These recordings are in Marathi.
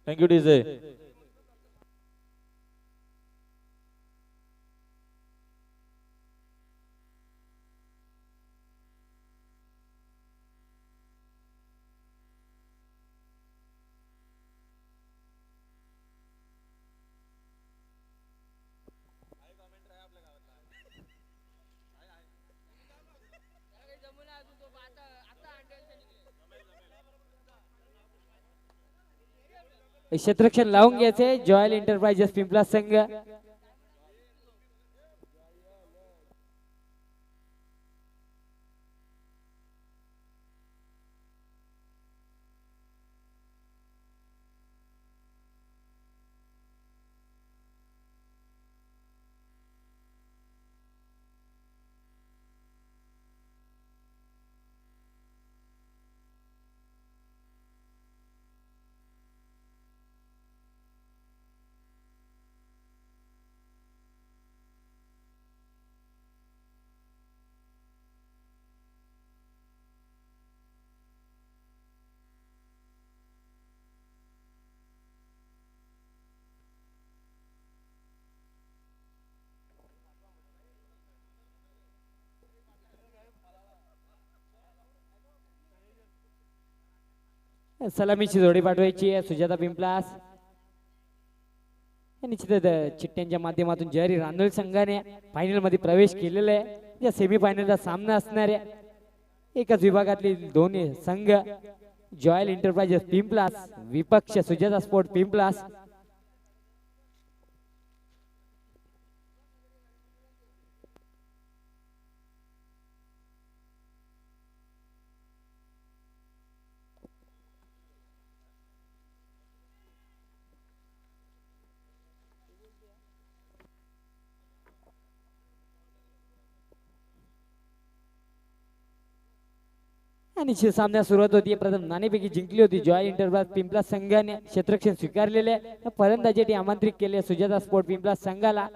Thank you DJ. क्षेत्रक्षण लावून घ्यायचे जॉयल एंटरप्राइजेस पिंपला संघ. सलामीची जोडी पाठवायची आहे सुजाता पिंपलास. निश्चितच चिट्ट्यांच्या माध्यमातून जरी रांदोळी संघाने फायनल मध्ये प्रवेश केलेला आहे. या सेमी फायनलचा सामना असणार आहे. एकाच विभागातले दोन्ही संघ जॉयल एंटरप्राइजेस पिंपलास विपक्ष सुजाता स्पोर्ट पिंपलास. आणि सामन्यास सुरुवात होती. प्रथम नाणेफेकी जिंकली होती जॉय एंटरप्राइज पिंपला संघाने. क्षेत्रक्षण स्वीकारलेले फलंदाजीसाठी आमंत्रित केले सुजाता स्पोर्ट पिंपला संघाला.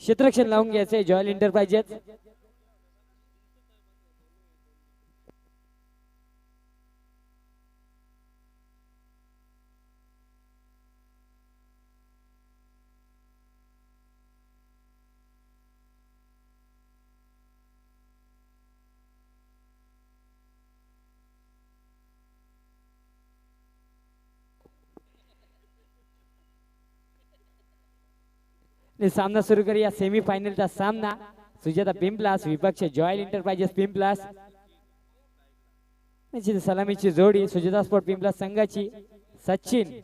क्षेत्रक्षण लावून घ्यायचे जॉयल एंटरप्राइजेस. सामना सुरू करूया सेमी फायनलचा सामना सुजाता पिंपलास विपक्ष जॉयल एंटरप्राइजेस पिंपलास. सलामीची जोडी सुजाता स्पोर्ट पिंपलास संघाची सचिन.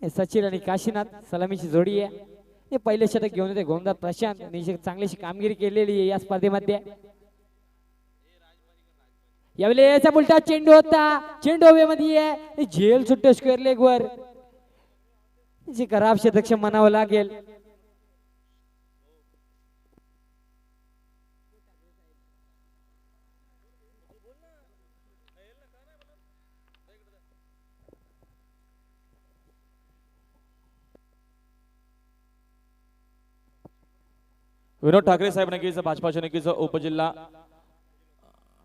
सचिन आणि काशीनाथ सलामीची जोडी आहे. हे पहिले षटक घेऊन येते गोंदा प्रशांत. चांगलीशी कामगिरी केलेली आहे या स्पर्धेमध्ये. यावेळेचा उलटा चेंडू होता. चेंडू हवेमध्ये झेल सुट्टे स्क्वेअर लेग वर. जी खराब क्षेत्रक्षण म्हणावं लागेल. विनोद ठाकरे साहेब नक्कीच भाजपाचे नक्कीच उपजिल्हा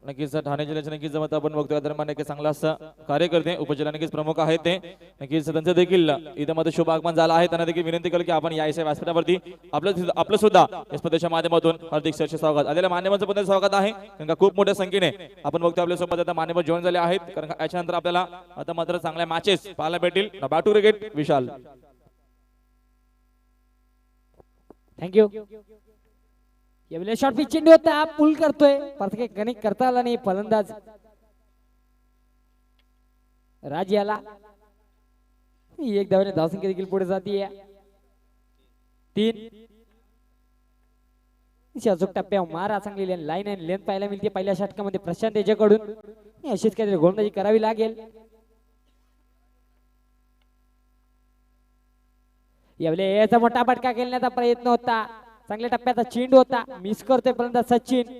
नक्कीच ठाणे जिल्ह्याचे नक्कीच जमत आपण बघतोय दरम्यान नक्कीच चांगला असं कार्य करते उपजिल्हा नक्कीच प्रमुख आहेत ते नक्कीच त्यांचं देखील इथं मध्ये शुभ आगमन झालं आहे. त्यांना देखील विनंती केली की आपण यायचं व्यासपीठावरती आपलं सुद्धा या स्पर्धेच्या माध्यमातून हार्दिक सरचे स्वागत. आलेल्या मान्यवरांचं पण स्वागत आहे कारण का खूप मोठ्या संख्येने आपण बघतोय आपल्या सोबत आता मान्यवर जॉईन झाले आहेत. कारण का याच्यानंतर आपल्याला आता मात्र चांगल्या मॅचेस पाहायला भेटतील. बॅटू क्रिकेट विशाल. थँक्यू. यावेळेला शॉर्ट पिच चेंडू होता. पुल करतोय परत काही कनेक्ट करता आला नाही. फलंदाज राज याला एक धावाने धावसंख्या देखील पुढे जाते. 3 अचूक टप्प्यावर मारा चांगली लाईन आणि लेंथ पाहायला मिळते पहिल्या षटकामध्ये प्रशांत याच्याकडून अशीच काहीतरी गोलंदाजी करावी लागेल. यावेळेला मोठा फटका खेळण्याचा प्रयत्न होता चांगल्या टप्प्याचा चेंडू होता मिस करतोय परंतु सचिन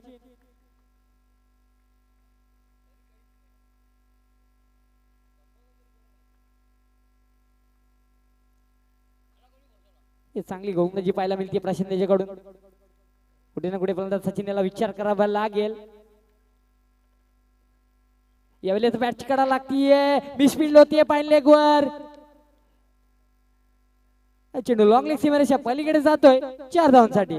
चांगली गोलंदाजी पाहायला मिळते प्रशांत याच्याकडून कुठे ना कुठे पर्यंत सचिन याला विचार करावा लागेल. यावेळेला बॅटची कडा लागतीये मिसफिल्ड होतीये पाईन लेग वर चेंडू लॉंग लेग सीमेरेषा पलीकडे जातोय 4 धावांसाठी.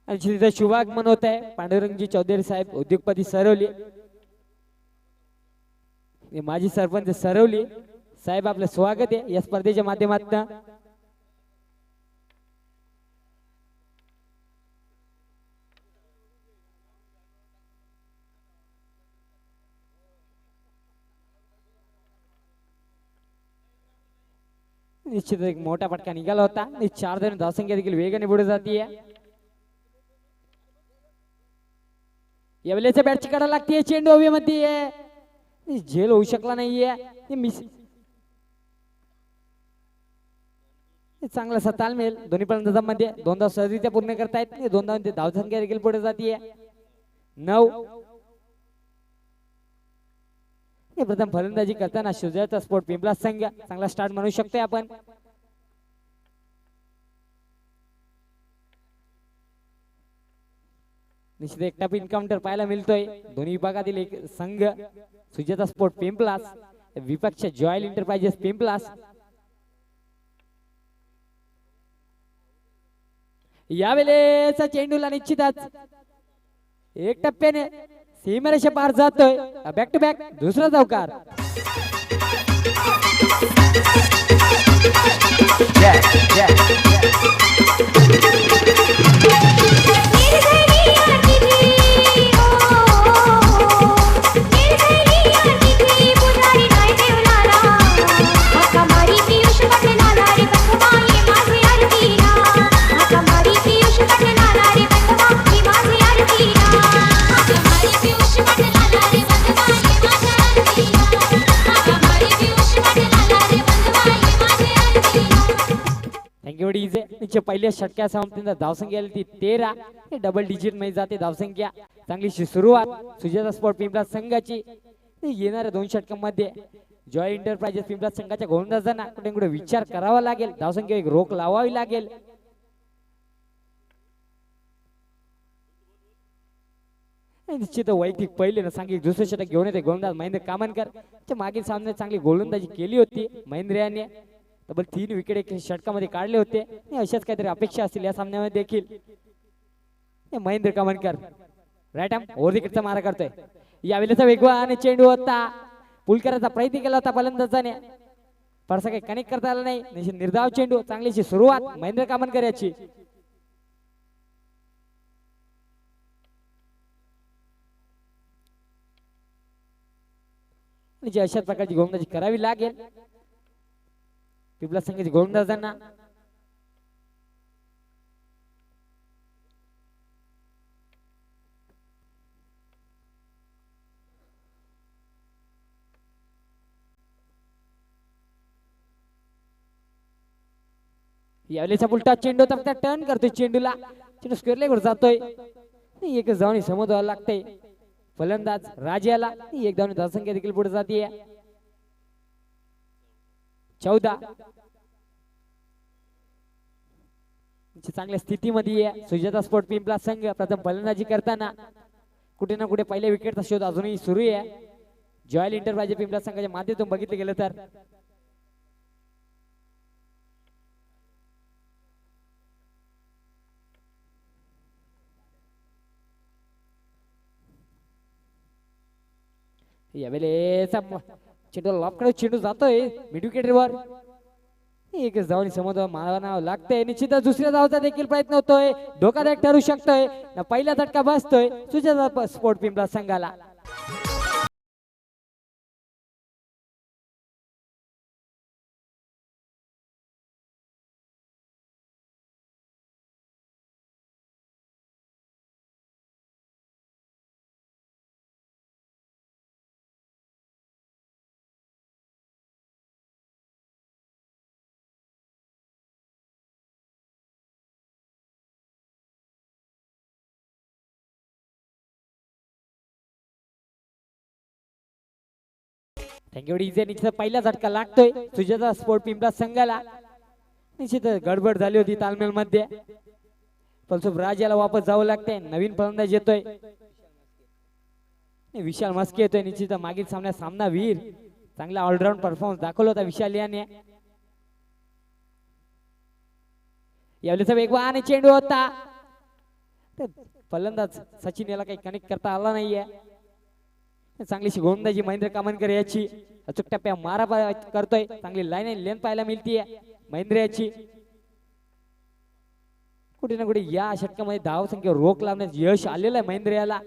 आणि श्रीचा शुभागमन होत आहे पांडुरंगजी चौधरी साहेब उद्योगपती सरवली माजी सरपंच सरवली साहेब आपलं स्वागत आहे या स्पर्धेच्या माध्यमातून. निश्चित एक मोठा फटका निघाला होता 4 धावांची धावसंख्या देखील वेगाने पुढे जातीये. यावेळेच्या बॅटची कडा लागतीये चेंडू हवेमध्ये झेल होऊ शकला नाहीये मिस चांगला असा तालमेल दोन्ही फलंदाजांमध्ये 2 धाव सहजरित्या पूर्ण करतायत 2 धावांची धावसंख्या देखील पुढे जातीये 9. प्रथम फलंदाजी करताना शुजाचा स्पोर्ट पिंपला संघ चांगला स्टार्ट म्हणू शकतोय आपण. निश्चित एक टप एन्काउंटर पाहायला मिळतोय दोन्ही विभागातील एक संघ सुजाता स्पोर्ट पिंपलास विपक्ष जॉयल एंटरप्राइजेस पिंपलास. यावेळेचा चेंडूला निश्चितच एक टप्प्याने सीमारेषा पार जातोय बॅक टू बॅक दुसरा चौकार. पहिल्या षटक्या संपतीला धावसंख्या आली ती 13 डबल डिजिट मध्ये जाते धावसंख्या. चांगलीशी सुरुवात सुजाता स्पोर्ट पिंपळा संघाची. येणाऱ्या 2 षटकांमध्ये जॉय एंटरप्राइजेस पिंपळा संघाच्या गोलंदाजांना कुठे कुठे विचार करावा लागेल धावसंख्या एक रोख लावावी लागेल. निश्चित वैयक्तिक पहिले ना सांगितले दुसरे षटक घेऊन येते गोलंदाज महेंद्र कामनकर मागील सामन्यात चांगली गोलंदाजी केली होती महेंद्र याने तब्बल 3 विकेट एक षटकामध्ये काढले होते. अशाच काहीतरी अपेक्षा असतील या सामन्यामध्ये देखील. महेंद्र कामनकर राईट आर्म ओव्हर विकेटचा मारा करतोय. यावेळेचा वेगवान चेंडू होता पुल करायचा प्रयत्न केला होता फलंदाजाने परसा काही कनेक्ट करता आला नाही. निर्धाव चेंडू चांगलीशी सुरुवात महेंद्र कामनकर याची. अशाच प्रकारची गोलंदाजी करावी लागेल पिंपळा संघाची गोलंदाजांना. यावेळेचा उलटा चेंडू होता टर्न करतोय चेंडूला चेंडू स्क्वेअर लेगवर जातोय एक जाऊन समोर व्हायला लागतंय फलंदाज राजाला. एक धावने धावसंख्या देखील पुढे जाते 14. चांगल्या स्थितीमध्ये आहे सुजाता स्पोर्ट पिंपळा संघ. प्रथम फलंदाजी करताना कुठे ना कुठे पहिल्या विकेटचा शोध अजूनही सुरू आहे जॉयल इंटरप्राइजेस पिंपळा संघाच्या माध्यमातून बघितलं गेलं तर यावेळेस चेंडू लॉपकडे चेंडू जातोय मिड विकेटवर एक धावणी समोर मारावं लागतंय निश्चितच दुसऱ्या धावचा देखील प्रयत्न होतोय धोकादायक ठरू शकतोय पहिला झटका बसतोय सुजाता स्पोर्ट पिंपळा संघाला थँक्यू डीजे निश्चित पहिला झटका लागतोय सुजाता स्पोर्ट पिंपळा संघाला निश्चित गडबड झाली होती तालमेल मध्ये पण राज याला वापस जावं लागतंय नवीन फलंदाज येतोय विशाल मस्के येतोय निश्चित मागील सामन्यात सामनावीर चांगला ऑलराऊंड परफॉर्मन्स दाखवला होता विशाल याने यावेळेस वेगवान चेंडू होता फलंदाज सचिन याला काही कनेक्ट करता आला नाहीये चांगलीशी गोलंदाजी महेंद्र कामनकर याची अचूक टप्प्या मारा करतोय चांगली लाईन आणि लेन पाहायला मिळतीये महेंद्र याची कुठे ना कुठे या षटकामध्ये धाव संख्या रोख लावण्यास यश आलेलं आहे महेंद्र याला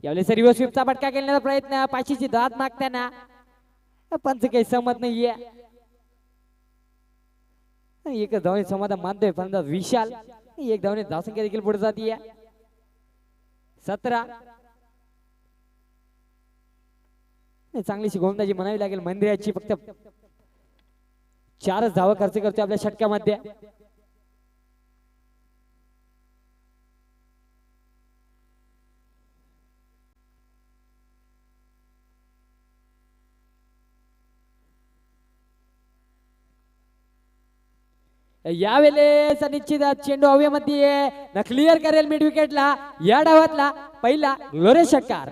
यावेळेस रिव्हर्स स्वीपचा फटका केल्याचा प्रयत्न पाचीची दात मागताना पंच काही सहमत नाहीये एक धावणे समाधान मानतोय फलंदाज विशाल एक धावणे धावसंख्या देखील पुढे जातीये 17 चांगलीशी गोलंदाजी म्हणावी लागेल मंदिराची फक्त 4च धावा खर्च करतोय आपल्या षटकामध्ये यावेळेस निश्चित चेंडू हवेमध्ये क्लिअर करेल मिड विकेटला या डावातला पहिला ग्लोरियस षटकार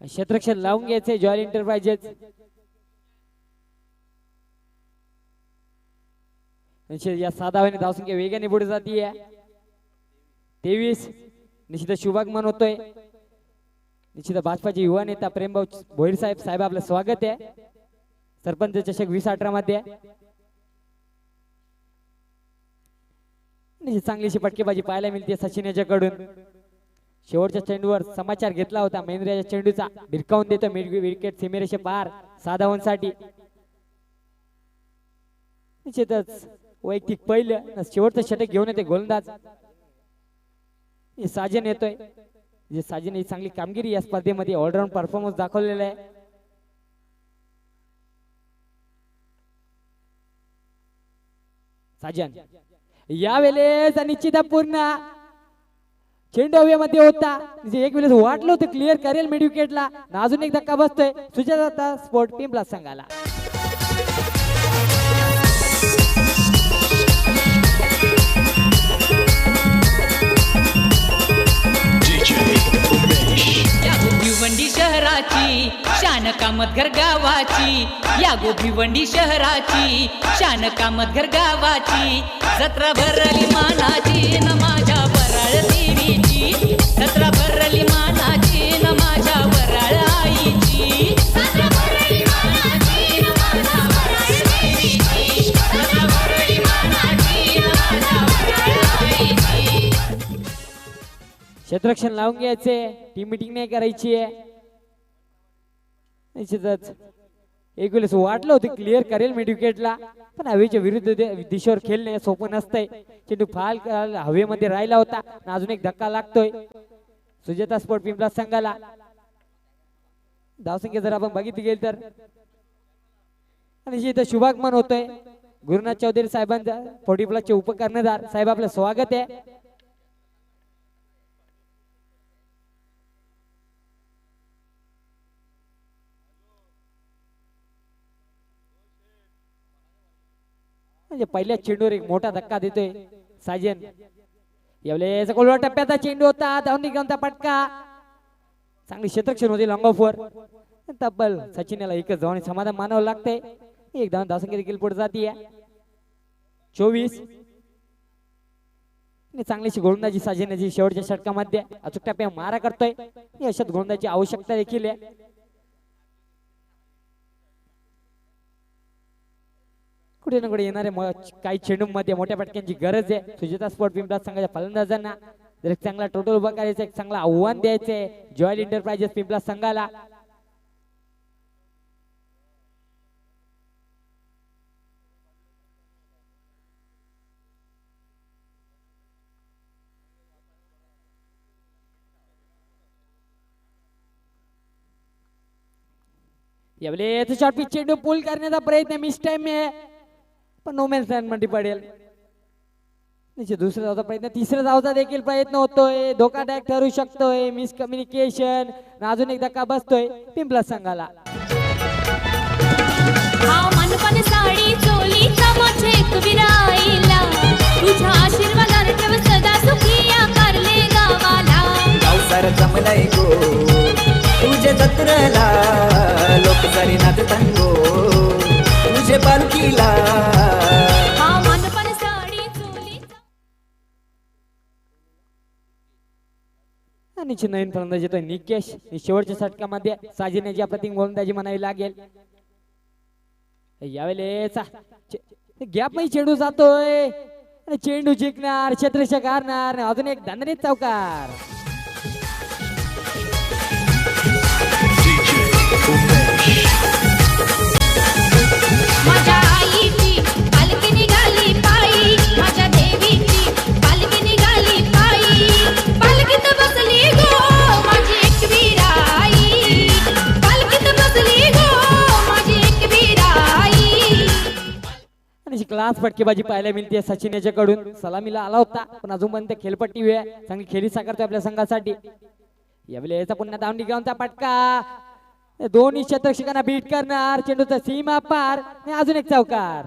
क्षेत्ररक्षण लावून घ्यायचे जॉयल इंटरप्राइजेस या साधावाने धावसंख्या वेगाने पुढे जातीये 23 निश्चित शुभागमन होतोय निश्चित भाजपाचे युवा नेता प्रेमभाऊ भोईर साहेब आपलं स्वागत आहे सरपंच चषक 2018 मध्ये निश्चित चांगलीशी फटकेबाजी पाहायला मिळते सचिन याच्याकडून शेवटच्या चेंडूवर समाचार घेतला होता महेंद्रच्या चेंडूचा भिरकावून देतो मिड विकेट सीमेरेषे पार 6 धावांसाठी निश्चितच वैयक्तिक पहिलं शेवटचं षटक घेऊन येते गोलंदाज साजन येतोय जे साजन ही चांगली कामगिरी या स्पर्धेमध्ये ऑलराऊंड परफॉर्मन्स दाखवलेला आहे साजन यावेळेस निश्चित पूर्ण चेंडू हवेमध्ये होता एक वेळेस वाटलं होतं क्लिअर करेल मिड विकेटला अजून एक धक्का बसतोय सुजाता स्पोर्ट पिंपळा संघाला भिवंडी शहराची शान कामतघर गावाची या भिवंडी शहराची शान कामतघर गावाची जत्रा भरली मानाची न माझ्या वराळ देवीची जत्रा भरली मानाची न माझ्या वराळ आईची जत्रा भरली मानाची न माझ्या वराळ देवीची जत्रा भरली मानाची न क्षेत्ररक्षण लावून घ्यायचे, टीम मिटिंग नाही करायची आहे. निश्चितच एक वेळेस वाटलं होतं क्लिअर करेल मिड विकेटला, पण हवेच्या विरुद्ध दिशेवर खेळणे सोपं नसतंय. चेंडू फाल हवेमध्ये राहिला होता आणि अजून एक धक्का लागतोय सुजाता स्पोर्ट पिंपला संघाला. धावसंख्या जर आपण बघितली गेली तर आणि जे इथं शुभागमन होतोय गुरुनाथ चौधरी साहेबांचा 40+ चे उपकर्णधार साहेब, आपलं स्वागत आहे. म्हणजे पहिल्या चेंडूवर एक मोठा धक्का देतोय साजन. यावेळेस गोलवा टप्प्याचा चेंडू होता, धावून निघाला फटका. चांगली क्षेत्ररक्षण होती लॉंग ऑफ वर. तब्बल सचिनला एकच धावाने समाधान मानावं लागतंय. एक धाव धावसंख्या देखील पुढे जाते 24. चांगलीशी गोलंदाजी साजण्याची शेवटच्या षटकामध्ये अचूक टप्प्या मारा करतोय. अशात गोलंदाजी आवश्यकता देखील आहे. कुठे ना कुठे येणाऱ्या काही चेंडूंमध्ये मोठ्या फटक्यांची गरज आहे. सुजाता स्पोर्ट पिंपला संघाच्या फलंदाजांना जर एक चांगला टोटल उभा करायचा, एक चांगला आव्हान द्यायचंय जॉयल एंटरप्राइजेस पिंपला संघाला. यावेळेस शॉर्ट पिच चेंडू पुल करण्याचा प्रयत्न मिस टाइम आहे, पण नो मॅन्स लँड मध्ये पडेल. दुसऱ्या धावचा प्रयत्न, तिसऱ्या धावचा देखील प्रयत्न होतोय. धोकादायक ठरू शकतोय. मिस कम्युनिकेशन, अजून एक धक्का बसतोय पिंपला संघाला. मनपन साडी चोली माझे कविराईला, तुझ्या आशीर्वादाने ठेव सदा सुखी या कारले गावाला. गावसार जमलाय गो तुझे जत्रला, लोक सारी नाच tango तुझे पालखीला. मनपन साडी चोली. आणि नवीन फलंदाज येतोय निकेश. शेवटच्या षटकामध्ये साजिण्याची अप्रतिम गोलंदाजी म्हणावी लागेल. यावेळेस गॅप मध्ये चेंडू जातोय आणि चेंडू जिंकणार, क्षेत्ररक्षक हारणार. अजून एक दणदणीत चौकार. माझ्या आईची पालखी निघाली पायी, माझ्या देवीची पालखी निघाली पायी. पालखीत बसली गो माझी एकवीर आई, पालखीत बसली गो माझी एकवीर आई. आणि क्लास फटकेबाजी पाहायला मिळते सचिन याच्याकडून. सलामीला आला होता, पण अजूनपर्यंत खेळपट्टी वेळ चांगली खेळी साकारतोय आपल्या संघासाठी. यावेळेस पुन्हा धावून निघाला फटका. दोन्ही क्षेत्ररक्षकांना बीट करणार, चेंडूचा सीमा पार आणि अजून एक चौकार.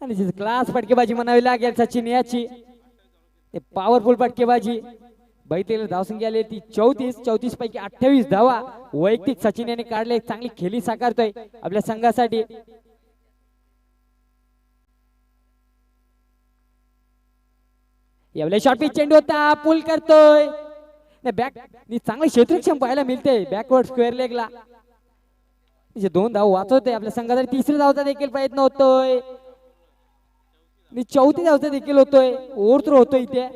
आणि क्लास फटकेबाजी म्हणावी लागेल सचिन याची. पॉवरफुल फटकेबाजी. बैतेला धावसंख्या आली ती 34 पैकी 28 धावा वैयक्तिक सचिन याने काढले. चांगली खेळी साकारतोय आपल्या संघासाठी. यावेळेस शॉर्ट पिच चेंडू होता, पुल करतोय. बॅक चांगले क्षेत्ररक्षण पाहायला मिळते बॅकवर्ड स्क्वेअर लेगला. 2 धाव वाचवतोय आपल्या संघासाठी. तिसऱ्या धावचा देखील प्रयत्न होतोय. चौथी धावचा देखील होतोय. ओव्हरथ्रो होतोय इथे.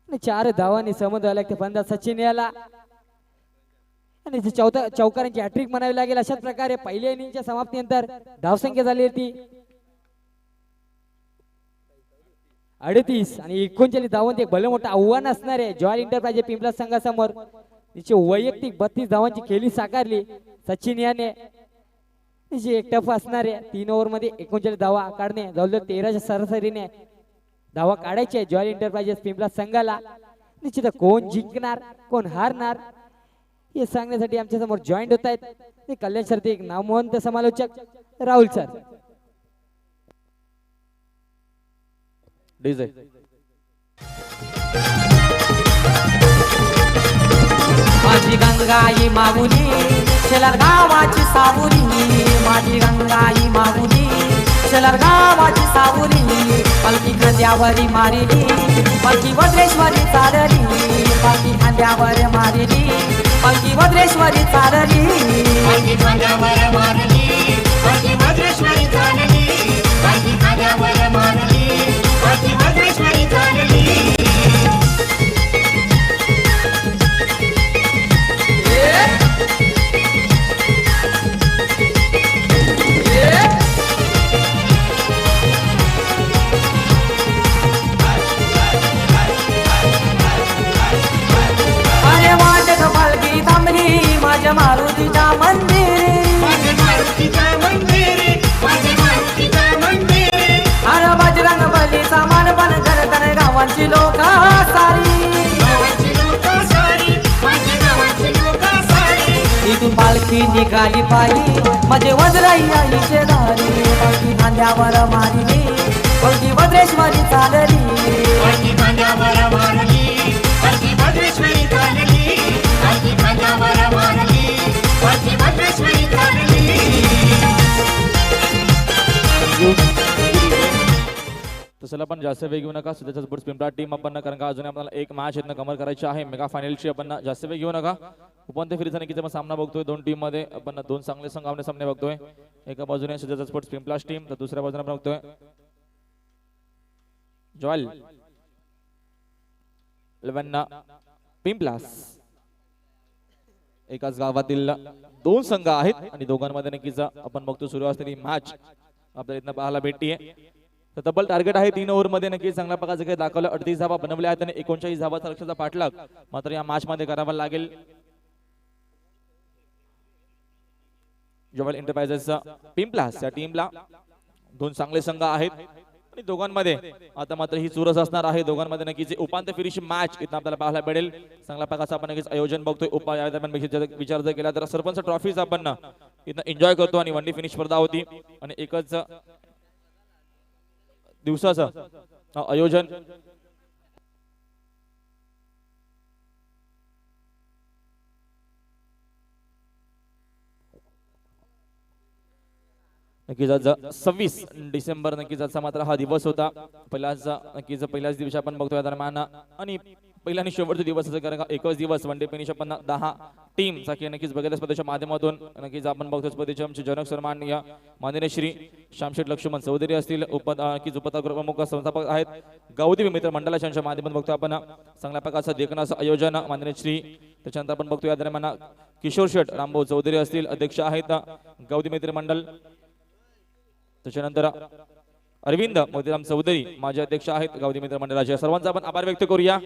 4 धावांनी समोर व्हायला लागते फलंदाज सचिन याला. आणि चौकारांची हॅट्रिक म्हणावी लागेल. अशाच प्रकारे पहिल्या इनिंगच्या समाप्तीनंतर धावसंख्या झाली होती 38 आणि 39 धावांचे एक भले मोठं आव्हान असणार आहे जॉयल एंटरप्राइजेस पिंपला संघासमोर. तिचे वैयक्तिक 32 धावांची खेळी साकारली सचिन याने. तिची एक टफ असणार आहे. 3 ओव्हर मध्ये 39 धावा काढणे, जवळजवळ 13च्या सरासरीने धावा काढायचे जॉयल एंटरप्राइजेस पिंपला संघाला. निश्चित कोण जिंकणार कोण हारणार हे सांगण्यासाठी आमच्या समोर जॉईंट होत आहेत कल्याण शर्ती एक नामवंत समालोचक राहुल सर. डीजे माझी गंगाई माऊली शेलार गावाची सावली, माझी गंगाई माऊली शेलार गावाची सावली. पालखी खांद्यावरी मारिली, पालखी वज्रेश्वरी चालली, पालखी खांद्यावर मारली पालखी भद्रेश्वरी चालली पालखी खांद्यावर मारली पालखी भद्रेश्वरी चालली पालखी खांद्यावर मारली पालखी भद्रेश्वरी चालली अरे वाटत पालखी थांबली माझ्या मारुतीच्या मंदिरी माझे मारुतीच्या मंदिरी माझे मारुतीच्या मंदिरी अरे बजरंग बलीचा मानपण करत गावांची लोक सारी गावाची लोकं सारी माझ्या गावाची लोकं सारी इथून पालखी निघाली पायी माझे वज्राई आईचे दारी पालखी खांद्यावर मारली पालखी भद्रेश्वरी चालली पालखी खांद्यावर मारली पालखी भद्रेश्वरी चालली पालखी खांद्यावर मारली पालखी भद्रेश्वरी चालली तसं आपण जास्त वेग घेऊ नका. सुद्धा स्पोर्ट्स पिंपळा टीम आपण कारण का अजून आपल्याला एक मॅच इथनं कव्हर करायची आहे. मेगा फायनलची आपण जास्त वेग घेऊ नका. उपांत्य फेरीचा नक्कीच आपण सामना बघतोय. दोन टीम मध्ये आपण दोन चांगले संघ आमने सामने बघतोय. एका बाजूने सुद्धा स्पोर्ट्स पिंपळा टीम तर दुसऱ्या बाजूने आपण बघतोय जॉयल 11 पिंपलास. एकाच गावातील दोन संघ आहेत आणि दोघांमध्ये नक्कीच आपण बघतो सुरू असलेली मॅच आपल्याला इथनं पाहायला भेटतीये. तर तब्बल टार्गेट आहे 3 ओव्हर मध्ये नक्की चांगल्या प्रकारचे काही दाखवलं. 38 धावा बनवल्या आहेत आणि 39 धावाचा लक्षाचा पाठलाग मात्र या मॅच मध्ये करावा लागेल. जॉयल एंटरप्राइजेस पिंपलास या टीमला दोन चांगले संघ आहेत आणि दोघांमध्ये आता मात्र ही चुरस असणार आहे. दोघांमध्ये नक्कीच उपांत्य फेरीची मॅच इथं आपल्याला पाहायला मिळेल. चांगल्या प्रकारचं आपण नक्कीच आयोजन बघतोय. या दरम्यान विचार जर केला तर सरपंच ट्रॉफीज आपण इथं एन्जॉय करतो आणि वन डे फिनिश स्पर्धा होती आणि एकच दिवसाचं आयोजन नक्कीच आज 26 डिसेंबर नक्कीच आजचा मात्र हा दिवस होता. पहिल्याच दिवशी आपण बघतोय या दरम्यान आणि पहिला आणि शेवटचा दिवस असं कारण का एकच दिवस वन डे फिनिश आपण 10 टीम साठी नक्कीच बघत स्पर्धेच्या माध्यमातून नक्कीच आपण बघतो. स्पर्धेचे आमचे जनक सन्माननीय माननीय श्री शामशेठ लक्ष्मण चौधरी असतील. नक्कीच उपप्रमुख संस्थापक आहेत गौतमी मित्र मंडळाच्या माध्यमातून बघतो आपण चांगल्या प्रकारचं देखण्याचं आयोजन माननीय श्री. त्याच्यानंतर आपण बघतो या दरम्यान किशोर शेठ रामभाऊ चौधरी असतील अध्यक्ष आहेत गौतमी मित्र मंडळ. त्याच्यानंतर अरविंद मोतीराम चौधरी माझे अध्यक्ष आहेत गावठी मित्र मंडळाचे. सर्वांचा आपण आभार व्यक्त करूया.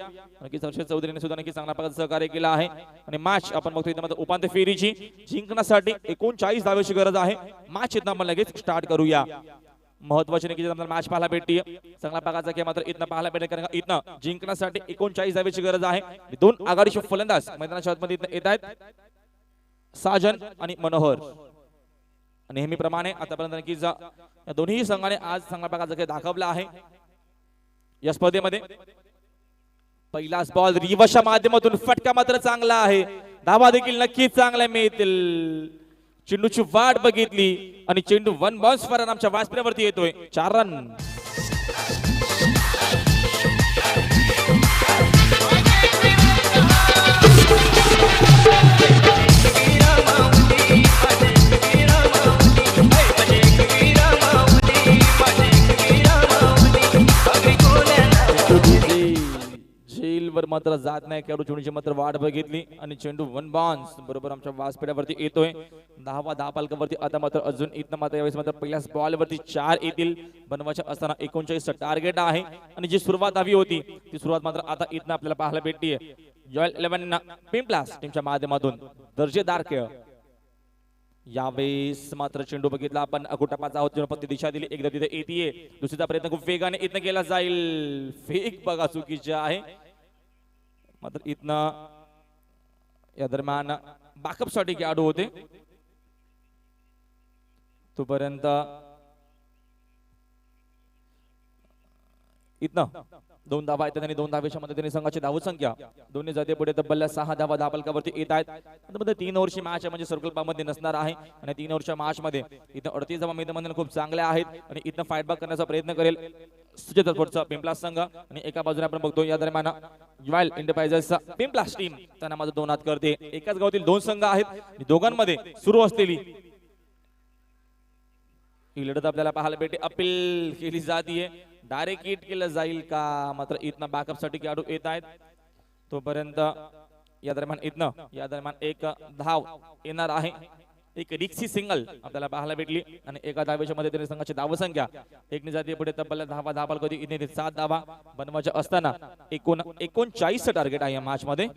नक्कीच हर्षद चौधरीने सुद्धा नक्की चांगल्या प्रकारचं सहकार्य केलं आहे आणि मॅच आपण बघतो इथं उपांत्य फेरीची जिंकण्यासाठी 39 धावेची गरज आहे. मॅच इथं आपण लगेच स्टार्ट करूया. महत्वाची नक्कीच आपल्याला मॅच पाहायला भेटते. चांगल्या प्रकारचा खेळ मात्र इथं पाहायला भेटेल कारण इथं जिंकण्यासाठी 39 धावेची गरज आहे. दोन आघाडीचे फलंदाज मैदानाच्या आतमध्ये इथं येत आहेत साजन आणि मनोहर. नेहमीप्रमाणे आतापर्यंत नक्कीच या दोन्ही संघाने आज चांगल्या प्रकारचा खेळ दाखवला आहे या स्पर्धेमध्ये. पहिलाच बॉल रिवर्सच्या माध्यमातून फटका मात्र चांगला आहे. धावा देखील नक्कीच चांगल्या मिळतील. चेंडूची वाट बघितली आणि चेंडू 1 बाउन्स फॉर आमच्या व्यासपीठावरती येतोय. 4 रन. वर मात्र जात नाही. खेळाडू चेंडूची मात्र वाट बघितली आणि चेंडू 1 बाउन्स बरोबर आमच्या व्यासपीठावरती येतोय. 10 पालकावरती आता मात्र अजून इथं मात्र यावेळेस मात्र पहिल्याच बॉल वरती 4 येतील. बनवायच्या असताना 39 टार्गेट आहे आणि जी सुरुवात हवी होती ती सुरुवात मात्र आता इथं आपल्याला पाहायला भेटतीये. जॉयल 11 पिंपलास टीमच्या माध्यमातून दर्जेदार खेळ. यावेळेस मात्र चेंडू बघितला आपण अकुटापाचा आहोत. चेंडू दिशा दिली एकदा तिथे येते. दुसरीचा प्रयत्न खूप वेगाने इथं केला जाईल. फेक बघा चुकीचे आहे मात्र इथनं या दरम्यान बॅकअप साठी खेळाडू होते तोपर्यंत इथनं 2 धावा आहेत आणि 2 धावेच्या मदतीने संघाची धाव संख्या दोन्ही जाती पुढे तब्बल 6 धावा धावफलकावरती येत आहेत. त्यामध्ये 3 ओव्हरची मॅच म्हणजे सर्कल मध्ये नसणार आहे आणि 3 ओव्हरच्या मॅच मध्ये इथं 38 धावा मैदानामध्ये खूप चांगल्या आहेत आणि इथं फाईट बॅक करण्याचा प्रयत्न करेल सुचेत स्पोर्ट्सचा पिंपला संघ आणि एका बाजूने आपण बघतो या दरम्यान रॉयल एंटरप्राइजेसचा पिंपला टीम त्यांना माझं 2 हात करते. एकाच गावातील 2 संघ आहेत आणि दोघांमध्ये सुरू असलेली ही लढत आपल्याला पाहायला भेटे. अपील केली जातीये, डायरेक्ट हिट केलं जाईल का, मात्र इथनं बॅकअप साठी खेळाडू येत आहेत. तोपर्यंत या दरम्यान एक धाव येणार आहे. एक रिक्सी सिंगल आपल्याला पाहायला भेटली आणि एका धावेच्या मध्ये तरी संघाची धाव संख्या एक जाती पुढे तब्बल धावा कधी इथे 7 धावा बनवायच्या असताना 39 टार्गेट आहे या मॅच मध्ये.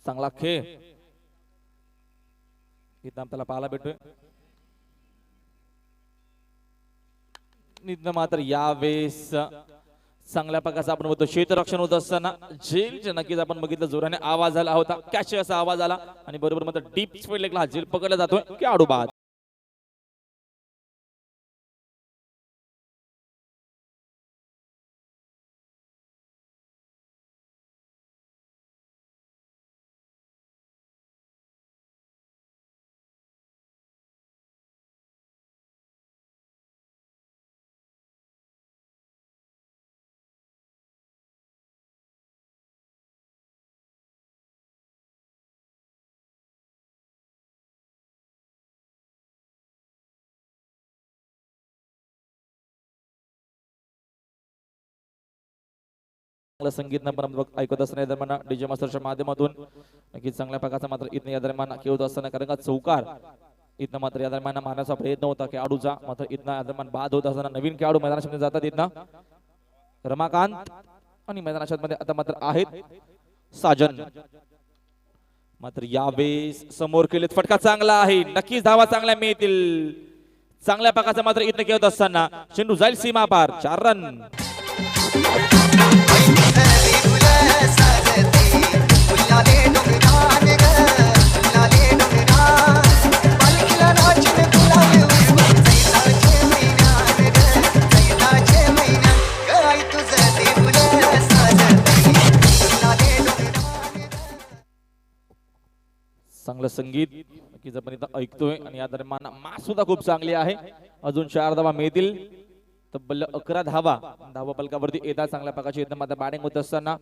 चांगला खेळ इथं आपल्याला पाहायला भेटतोय. मात्र यावेळेस चांगल्या प्रकारचा आपण बघतो क्षेत्ररक्षण होत असताना झेलच्या नक्कीच आपण बघितलं जोराने आवाज आला होता, कॅच असा आवाज आला आणि बरोबर मात्र डीप स्पीड लेगला झेल पकडला जातोय खेळाडू बाद. संगीत आपण ऐकत असताना दरम्यान डीजे मास्टरच्या माध्यमातून नक्कीच चांगल्या प्रकारचा मात्र इथं या दरम्यान खेळत असताना कारण का चौकार इथं मात्र या दरम्यान मारण्याचा प्रयत्न होता खेळाडूचा, मात्र इथं या दरम्यान बाद होत असताना नवीन खेळाडू मैदानामध्ये जातात. इथं रमाकांत आणि मैदानाच्या मध्ये आता मात्र आहेत साजन. मात्र यावेळेस समोर केलेत फटका चांगला आहे, नक्कीच धावा चांगल्या मिळतील. चांगल्या प्रकारचा मात्र इथं खेळत असताना चेंडू जाईल सीमा पार, 4 रन. चांगलं संगीत नक्कीच आपण इथं ऐकतोय आणि या दरम्यान मास सुद्धा खूप चांगली आहे. अजून 4 धावा मिळतील, तब्बल 11 धावा धावा पलकावरती येतात. चांगल्या प्रकारची इथं मात्र बॅटिंग होत असताना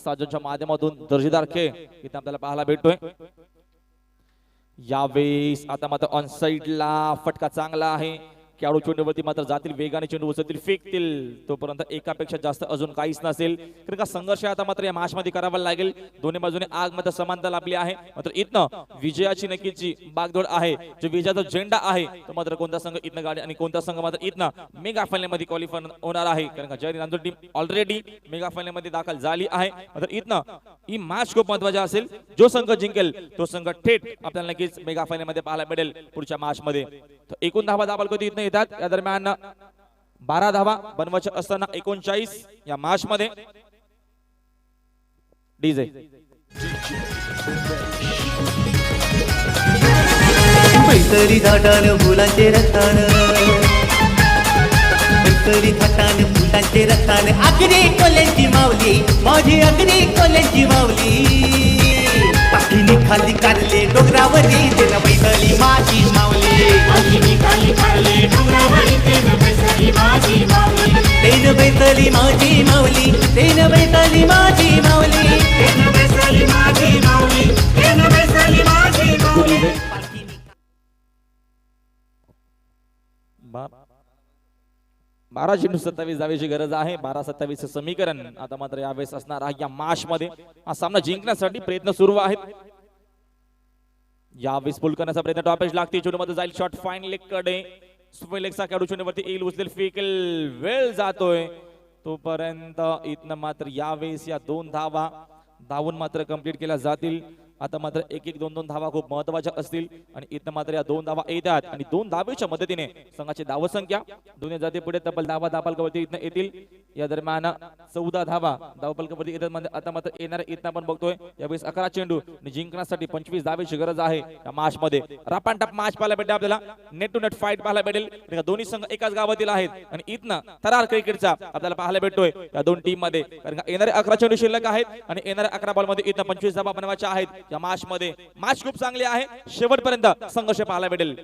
साजनच्या माध्यमातून दर्जेदार खेळ इथं आपल्याला पाहायला भेटतोय. यावेळेस आता मात्र ऑन साइडला फटका चांगला आहे. खेळाडू चेंडूवरती मात्र जातील, वेगाने चेंडू उचलतील, फेकतील. तोपर्यंत एकापेक्षा जास्त अजून काहीच नसेल कारण का संघर्ष आता मात्र या मॅच मध्ये करावा लागेल. दोन्ही बाजूने आग मात्र समानता लाभली आहे. मात्र इथनं विजयाची नक्कीच जी बागदौड आहे, जो विजयाचा झेंडा आहे तो मात्र कोणता संघ इथनं गाडी आणि कोणता संघ मात्र इथनं मेगा फायनल मध्ये क्वालिफाय होणार आहे. कारण का जयरी Nandur team already mega final मध्ये दाखल झाली आहे. मात्र इथनं ही मॅच खूप महत्वाची असेल. जो संघ जिंकेल तो संघ थेट आपल्याला नक्कीच मेगा फायनल मध्ये पाहायला मिळेल पुढच्या मॅच मध्ये. एकूण धावा दाबाल इथनं येतात. या दरम्यान 12 धावा बनवायच्या असताना 39 या मॅच मध्ये. डीजे मैत्री थाटान फुलांचे रत्तान, मैत्री थाटान फुलांचे रत्तान, अगदी कोल्यांची माऊली माझी, अगदी कोल्यांची माऊली. पाठीने खाली काढले डोंगरावरी तेन बैसली माझी माऊली, पाठीने खाली काढले डोंगरावरी तेन बैसली माझी माऊली, तेन बैसली माझी माऊली, तेन बैसली माझी माऊली, तेन बैसली माझी माऊली, तेन बैसली माझी माऊली. 12 चेंडू 27 धावेची गरज आहे. 12-27 समीकरण आता मात्र यावेळेस असणार आहे या मॅच मध्ये. हा सामना जिंकण्यासाठी प्रयत्न सुरू आहेत. यावेळेस पुल करण्याचा प्रयत्न टॉपेज लागते, चेंडू मध्ये जाईल शॉट फाईन लेग कडे. सुपर लेगचा खेळाडू चेंडूवरती येईल, उचलेल, फेकेल, वेळ जातोय. तोपर्यंत इथनं मात्र यावेळेस या 2 धावा धावून मात्र कंप्लीट केल्या जातील. आता मात्र एक एक दोन दोन धावा खूप महत्वाच्या असतील आणि इथं मात्र या 2 धावा येतात आणि 2 धावेच्या मदतीने संघाची धावसंख्या दोन्ही जाती पुढे तब्बल धावपलकावरती इथं येतील. या दरम्यान 14 धावा धावपलकावरती येतात. म्हणजे आता मात्र येणाऱ्या इथं आपण बघतोय यावेळेस 11 चेंडू आणि जिंकण्यासाठी 25 धावेची गरज आहे या मॅच मध्ये. रपांटप मॅच पाहायला भेटेल आपल्याला, नेट टू नेट फाईट पाहायला भेटेल. दोन्ही संघ एकाच गावातील आहेत आणि इथनं थरार क्रिकेटचा आपल्याला पाहायला भेटतोय या दोन टीम मध्ये. कारण का येणारे 11 चेंडू शिल्लक आहेत आणि येणाऱ्या 11 बॉल मध्ये इथं 25 धावा बनवायच्या आहेत या मॅच मध्ये. मॅच खूप चांगली आहे, शेवटपर्यंत संघर्ष पाहायला भेटेल.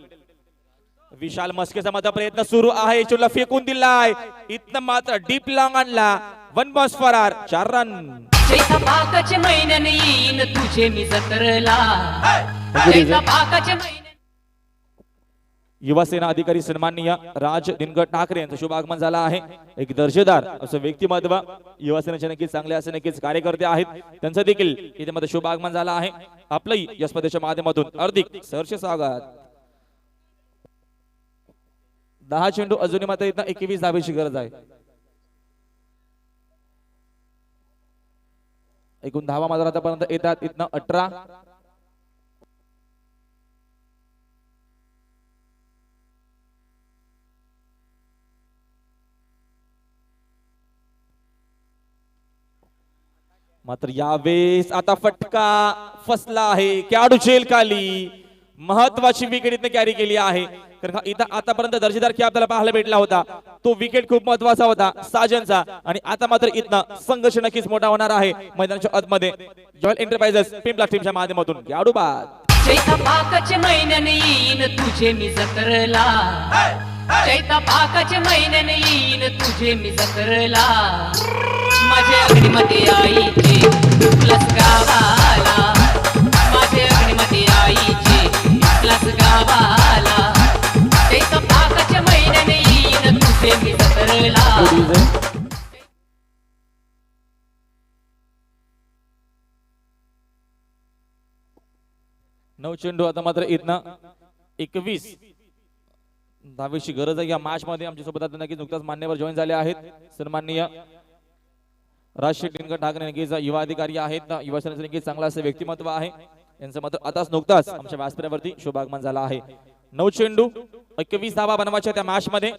विशाल मस्केचा मात्र प्रयत्न सुरू आहे, चेंडूला फेकून दिलाय, इथनं मात्र डीप लॉंग आणला, 1 बॉल फरार, 4 रन. चैता पाकाचे महिन्याने येईन तुझे मी जत्रला. चैता पाकाचे महिन्याने युवा सेना अधिकारी सन्माननीय राज दिनकर ठाकरे यांचं शुभ आगमन झालं आहे. एक दर्जेदार असं व्यक्तिमत्व, युवा सेनेचे नक्कीच चांगले असे नक्कीच कार्यकर्ते आहेत, त्यांचं देखील इथे मध्ये शुभ आगमन झालं आहे. आपलंही या स्पर्धेच्या माध्यमातून हार्दिक सहर्ष स्वागत. 10 चेंडू अजूनही मात्र इथं 21 धावेची गरज आहे. एकूण धावा मात्र आतापर्यंत येतात इथनं 18. मात्र यावेळेस आता फटका फसला आहे, खेळाडू झेल खाली, महत्वाची विकेट इथं कॅरी केली आहे. कारण इथं आतापर्यंत दर्जेदार खेळ आपल्याला पाहायला भेटला होता, तो विकेट खूप महत्वाचा होता साजनचा. आणि आता मात्र इथनं संघर्ष नक्कीच मोठा होणार आहे मैदानाच्या आतमध्ये. जॉयल एंटरप्राइजेस पिंपला टीमच्या माध्यमातून खेळाडू बाद. चैता पाकाचे महिन्याने येईन तुझे मी जत्रला. चैता पाकाचे महिन्याने येईन तुझे मी जत्रला. माझे अग्निमती आईचे प्लस गावाला. माझे अग्निमती आईचे प्लस गावाला. चैता पाकाचे महिन्याने येईन तुझे मी जत्रला. 9 चेंडू आता मात्र इथनं 21 धावेची गरज आहे या मॅच मध्ये. आमच्या सोबत आता नक्कीच नुकताच मान्यवर जॉईन झाले आहेत सन्माननीय राजशेठ दिनकर ठाकरे नक्कीच युवा अधिकारी आहेत. युवा सेनेचं नक्कीच चांगला असं व्यक्तिमत्व आहे यांचं मात्र आताच नुकताच आमच्या व्यासपीठावरती शुभागमन झाला आहे. 9 चेंडू 21 धावा बनवायच्या त्या मॅच मध्ये.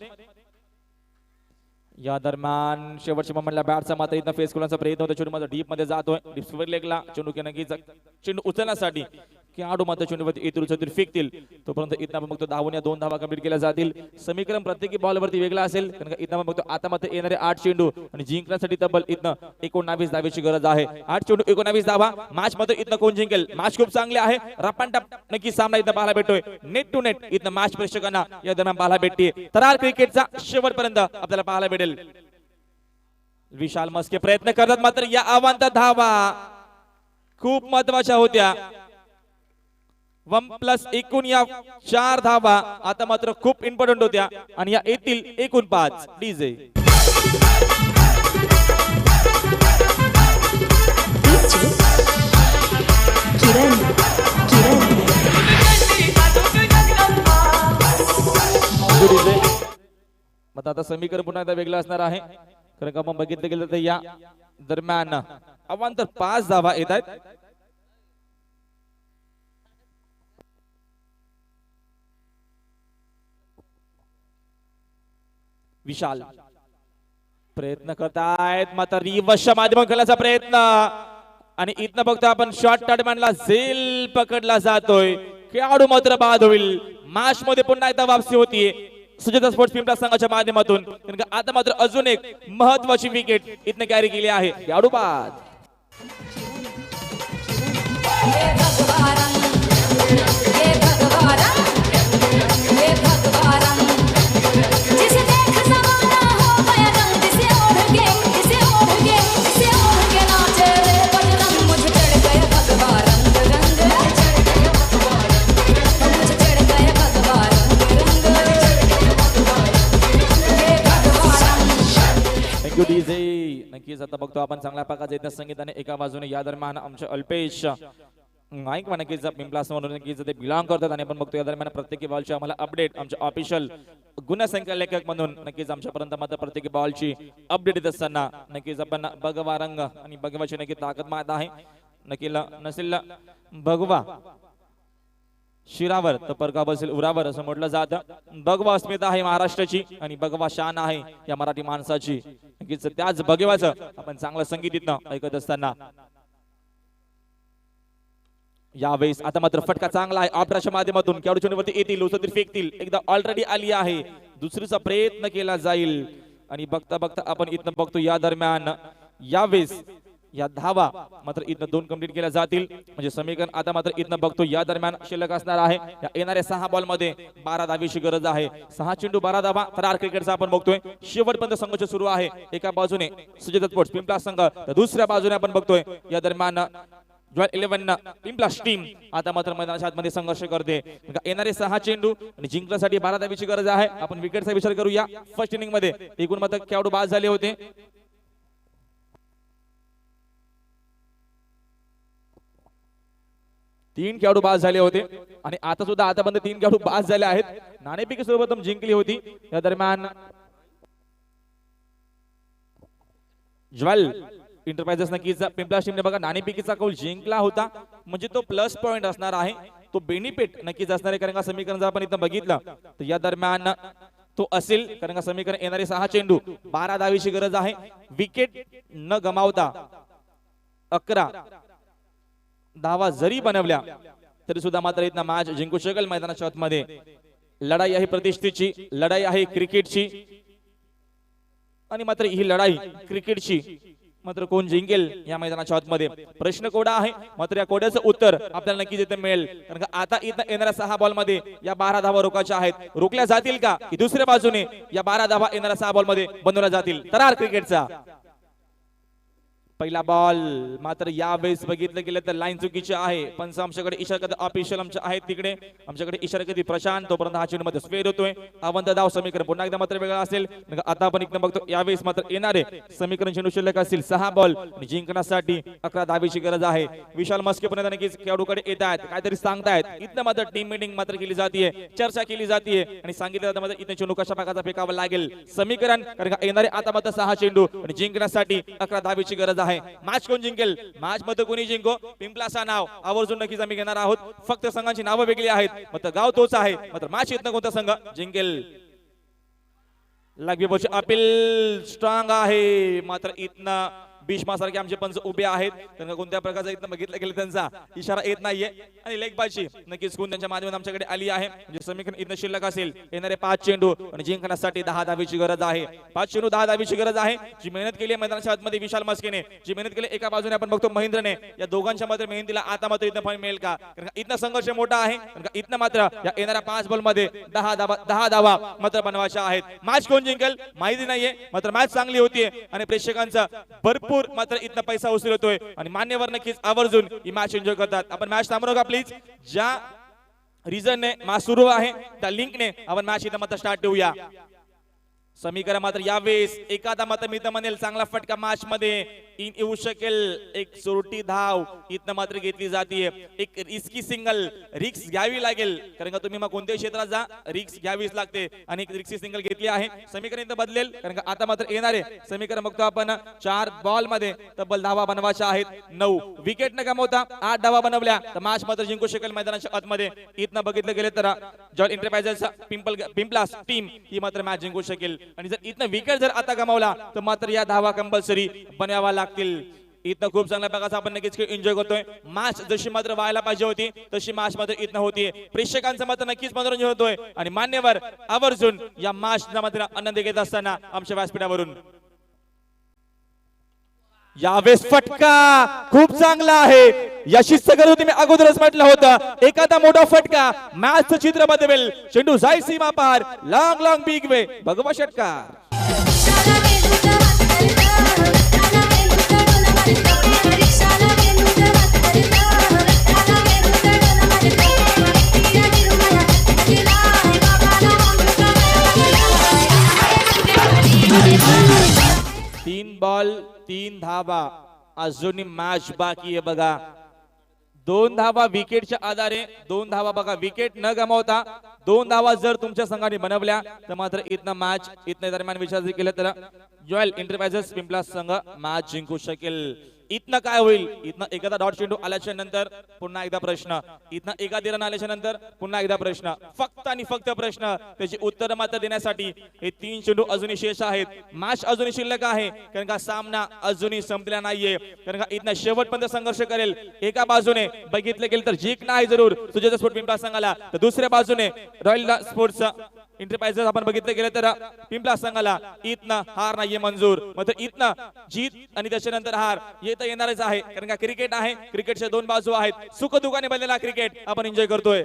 या दरम्यान शेवटच्या मोमेंटला बॅटचा मात्र इथं फेस करण्याचा प्रयत्न होता, चेंडू मात्र डीप मध्ये जातोय, डीप स्क्वेअर लेगला चेंडू नक्कीच चेंडू उचलण्यासाठी खेळाडू मात्र चेंडूवरती इतर उचलतील फेकतील. तोपर्यंत इथं आपण बघतो धावून या 2 धावा कंप्लीट केल्या जातील. समीकरण प्रत्येकी बॉलवरती वेगळा असेल, कारण का इथं आपण बघतो आता मात्र येणारे 8 चेंडू आणि जिंकण्यासाठी तब्बल इथं 19 धावेची गरज आहे. 8 चेंडू 19 धावा मॅच मध्ये इथं कोण जिंकेल. मॅच खूप चांगली आहे, रपांटप नक्की सामना इथं पाहायला भेटतोय. नेट टू नेट इथं मॅच प्रेक्षकांना या दरम्यान पाहायला भेटते. तरार क्रिकेटचा शेवटपर्यंत आपल्याला पाहायला भेटेल. विशाल मस्के प्रयत्न करतात, मात्र या अवांतर धावा खूप महत्वाच्या होत्या. 1+1 या 4 धावा आता मात्र खूप इम्पॉर्टंट होत्या आणि या येतील एकूण 5. डीजे मग आता समीकरण पुन्हा एकदा वेगळं असणार आहे, कारण का आपण बघितलं गेलं तर या दरम्यान अवांतर 5 धावा येत आहेत. विशाल प्रयत्न करतायत, मात्र रिवर्सच्या माध्यमातून खेळण्याचा प्रयत्न आणि इथनं बघतो आपण शॉर्ट टर्टमॅनला झेल पकडला जातोय. खेळाडू मात्र बाद होईल. मॅच मध्ये पुन्हा एकदा वापसी होतीये सुजाता स्पोर्ट्स पिंपळा संघाच्या माध्यमातून, कारण का आता मात्र अजून एक महत्वाची विकेट इथनं कॅरी केली आहे. खेळाडू बाद. जिसे देख जमाना हो गया रंग, जिसे ओढ़ के जिसे ओढ़ के नाचे रे बजरंग. मुझे चढ़ गया भगवा रंग रंग, मुझे चढ़ गया भगवा रंग रंग. Thank you DJ. नक्कीच आता बघतो आपण चांगल्या प्रकारचे इथं संगीताने एका बाजूने या दरम्यान आमचे अल्पेश नाईक नक्कीच पिंपला समोरून नक्कीच ते बिलॉंग करतात आणि आपण बघतो या दरम्यान प्रत्येकी बॉलची आम्हाला अपडेट आमचे ऑफिशियल गुणसंख्या लेखक म्हणून नक्कीच आमच्यापर्यंत मात्र प्रत्येकी बॉलची अपडेट येत असताना नक्कीच आपण भगवा रंग आणि भगवाची नक्की ताकद माहित आहे. नकीला नसेल भगवा शिरावर तर परका बसेल उरावर असं म्हटलं जातं. भगवा अस्मिता आहे महाराष्ट्राची आणि भगवा शान आहे या मराठी माणसाची. नक्कीच त्याच भगव्याचं आपण चांगलं संगीत इथनं ऐकत असताना यावेळेस आता मात्र फटका चांगला आहे ऑपरेशनच्या माध्यमातून खेळाडूवरती येतील उसतील फेकतील. एकदा ऑलरेडी आली आहे दुसरीचा प्रयत्न केला जाईल आणि बघता बघता आपण इथनं बघतो या दरम्यान यावेळेस या धावा मात्र इथनं 2 कंप्लीट केल्या जातील म्हणजे समीकरण आता मात्र इथनं बघतो या दरम्यान शिल्लक असणार आहे. या येणाऱ्या 6 बॉल मध्ये 12 धावेची गरज आहे. 6 चेंडू 12 धावा थरार क्रिकेटचा आपण बघतोय शेवटपर्यंत संघर्ष सुरू आहे. एका बाजूने सुजित स्पोर्ट्स पिंपला संघ तर दुसऱ्या बाजूने आपण बघतोय या दरम्यान जॉयल 11 पिंपला टीम आता मात्र मैदानाच्या आतमध्ये संघर्ष करते. येणारे 6 चेंडू आणि जिंकण्यासाठी 12 धावेची गरज आहे. आपण विकेटचा विचार करूया. फर्स्ट इनिंग मध्ये एकूण मात्र खेळाडू बाद झाले होते. तीन खेळाडू बाद झाले होते आणि आता सुद्धा आतापर्यंत 3 खेळाडू बाद झाले आहेत. नाणेफेकी सर्वप्रथम जिंकली होती. या दरम्यान ज्वेल इंटरप्राइजेस नक्कीच पिंपला टीमने बघा नाणेफेकीचा कौल जिंकला होता म्हणजे तो प्लस पॉइंट असणार आहे. तो बेनिफिट नक्कीच असणार आहे कारण का समीकरण जर आपण इथं बघितलं तर या दरम्यान तो असेल कारण का समीकरण येणारे 6 चेंडू 12 धावेची गरज आहे. विकेट न गमावता 11 धावा जरी बनवल्या तरी सुद्धा मात्र इथं मॅच जिंकू शकेल. मैदानाच्या आतमध्ये लढाई आहे प्रतिष्ठेची लढाई आहे क्रिकेटची आणि मात्र ही लढाई क्रिकेटची मात्र कोण जिंकेल या मैदानाच्या आतमध्ये प्रश्न कोडा आहे. मात्र या कोड्याचं उत्तर आपल्याला नक्कीच इथे मिळेल कारण का आता इथं येणाऱ्या 6 बॉल मध्ये या 12 धावा रोखायच्या आहेत. रोखल्या जातील का की दुसऱ्या बाजूने या 12 धावा येणाऱ्या 6 बॉल मध्ये बनवल्या जातील. तरार क्रिकेटचा पहिला बॉल मात्र यावेळेस बघितलं गेलं तर लाईन चुकीची आहे. पंच आमच्याकडे इशारा कधी ऑफिशियल आमच्या आहेत तिकडे आमच्याकडे इशारा कधी प्रशांत तोपर्यंत हा चेंडू मध्ये स्क्वेअर होतोय. अवंत धाव समीकरण पुन्हा एकदा मात्र वेगळं असेल. आता आपण इकडे बघतो यावेळेस मात्र येणारे समीकरण चेंडू शिल्लक असतील 6 बॉल आणि जिंकण्यासाठी 11 धावेची गरज आहे. विशाल मस्के पुन्हा नक्कीच खेळाडूकडे येत आहेत काहीतरी सांगतायत. इथं मात्र टीम मीटिंग मात्र केली जाते चर्चा केली जाते आणि सांगितलं जातं मात्र इथं चेंडू कशा प्रकारचा फेकावा लागेल समीकरण कारण का येणारे आता मात्र 6 चेंडू आणि जिंकण्यासाठी 11 धावेची गरज आहे. मॅच कोण जिंकेल मॅच मध्ये कोणी जिंको पिंपलाचा नाव आवर्जून नक्कीच आम्ही घेणार आहोत. फक्त संघांची नावं वेगळी आहेत मात्र गाव तोच आहे. मात्र मॅच इथनं कोणता संघ जिंकेल लागवी अपील स्ट्रॉंग आहे. मात्र इथनं भीष्मा सारखे आमचे पंच उभे आहेत त्यांना कोणत्या प्रकारचा इथं बघितलं गेलं त्यांचा इशारा येत नाहीये आणि लेग बायची नक्कीच कोण त्यांच्या माध्यमातून आमच्याकडे आली आहे म्हणजे समीकरण इथं शिल्लक असेल. येणारे 5 चेंडू आणि जिंकण्यासाठी 10 धावेची गरज आहे. 5 चेंडू 10 धावेची गरज आहे. जी मेहनत केली आहे मैदानाच्या आतमध्ये विशाल मस्केने जी मेहनत केली एका बाजूने आपण बघतो महेंद्रने या दोघांच्या मध्ये मेहनतीला आता मात्र इथं फळ मिळेल का कारण इथं संघर्ष मोठा आहे कारण इथनं मात्र या येणाऱ्या 5 बॉल मध्ये 10 धावा मात्र बनवायच्या आहेत. मॅच कोण जिंकेल माहिती नाहीये मात्र मॅच चांगली होतीये आणि प्रेक्षकांचा भरपूर मात्र इथनं पैसा वसूल होतोय आणि मान्यवर नक्कीच आवर्जून ही मॅच एन्जॉय करतात. आपण मॅच थांबवू का प्लीज. ज्या रिझनने मॅच सुरू आहे त्या लिंकने आपण मॅच इथं मात्र स्टार्ट ठेवूया. समीकरण मात्र यावेळेस एखादा मात्र मी तर म्हणेल चांगला फटका मॅच मध्ये येऊ शकेल. एक सोरटी धाव इथनं मात्र घेतली जाते. एक रिस्की सिंगल रिक्स घ्यावी लागेल कारण का तुम्ही मग कोणत्याही क्षेत्रात जा रिक्स घ्यावीच लागते आणि एक रिक्सी सिंगल घेतली आहे. समीकरण इथं बदलेल कारण का आता मात्र येणारे समीकरण बघतो आपण 4 बॉल मध्ये तब्बल धावा बनवायच्या आहेत. 9 विकेट न गमावता 8 धावा बनवल्या तर मॅच मात्र जिंकू शकेल मैदानाच्या आतमध्ये. इथनं बघितलं गेलं तर जॉयल इंटरप्राइजेस पिंपलास टीम ही मात्र मॅच जिंकू शकेल आणि जर इथनं विकेट जर आता गमावला तर मात्र या धावा कंपल्सरी बनवावा लागतील. इथं खूप चांगल्या प्रकारचा आपण नक्कीच एन्जॉय करतोय. मॅच जशी मात्र व्हायला पाहिजे होती तशी मॅच मात्र इथनं होतीये. प्रेक्षकांचं मात्र नक्कीच मनोरंजन होतोय आणि मान्यवर आवर्जून या मॅचचा मात्र आनंद घेत असताना आमच्या व्यासपीठावरून यावेळेस फटका खूप चांगला आहे. याची सगळं तुम्ही अगोदरच म्हटलं होतं एखादा मोठा फटका मॅचचं चित्र बदलेल. चेंडू जाई सीमा पार लॉंग लॉंग बिग वे भगवा षटकार. तीन बॉल 3 धावा अजूनही मॅच बाकी आहे बघा. 2 धावा विकेटच्या आधारे 2 धावा बघा विकेट न गमावता 2 धावा जर तुमच्या संघाने बनवल्या तर मात्र इथनं मॅच इथनं दरम्यान विचार केलं तर जॉयल इंटरप्राइजेस पिंपला संघ मॅच जिंकू शकेल. इथनं काय होईल? इथनं एखादा डॉट चेंडू आल्याच्या नंतर पुन्हा एकदा प्रश्न, इथनं एका रन आल्याच्या नंतर पुन्हा एकदा प्रश्न, फक्त आणि फक्त प्रश्न. त्याची उत्तर मात्र देण्यासाठी हे 3 चेंडू अजूनही शेष आहेत. मॅच अजूनही शिल्लक आहे, कारण का सामना अजूनही संपलेला नाहीये. कारण का इथनं शेवटपर्यंत संघर्ष करेल. एका बाजूने बघितलं गेलं तर जिंकणं आहे जरूर सुजाता स्पोर्ट पिंपळा संघाला, तर दुसऱ्या बाजूने रॉयल स्पोर्ट्स एंटरप्राइजेस आपण बघितलं गेलं तर पिंपळा संघाला इथनं हार नाहीये मंजूर. मात्र इथनं जीत आणि त्याच्यानंतर हार येता येणारच आहे, कारण का क्रिकेट आहे. क्रिकेटच्या 2 बाजू आहेत. सुख दुःखाने बनलेला क्रिकेट आपण एन्जॉय करतोय.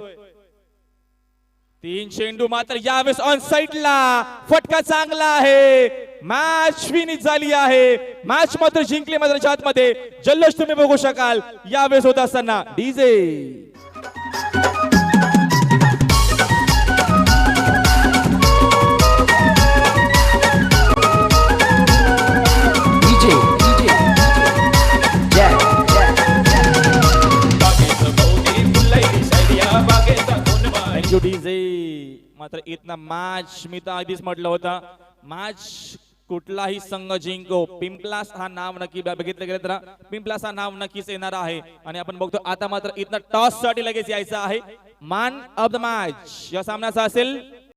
3 चेंडू मात्र यावेळेस ऑन साइडला, फटका चांगला आहे. मॅच फिनिश झाली आहे. मॅच मात्र जिंकली मैदानाच्या आतमध्ये. जल्लोष तुम्ही बघू शकाल यावेळेस होत असताना. डीजे डीजे मात्र इथनं मॅच मी तर आधीच म्हटलं होतं, मॅच कुठलाही संघ जिंको, पिंपलास हा नाव नक्की बघितलं गेलं तर पिंपलास हा नाव नक्कीच येणार आहे. आणि आपण बघतो आता मात्र इथनं टॉस साठी लगेच यायचं आहे. मॅन ऑफ द मॅच या सामन्याचा असेल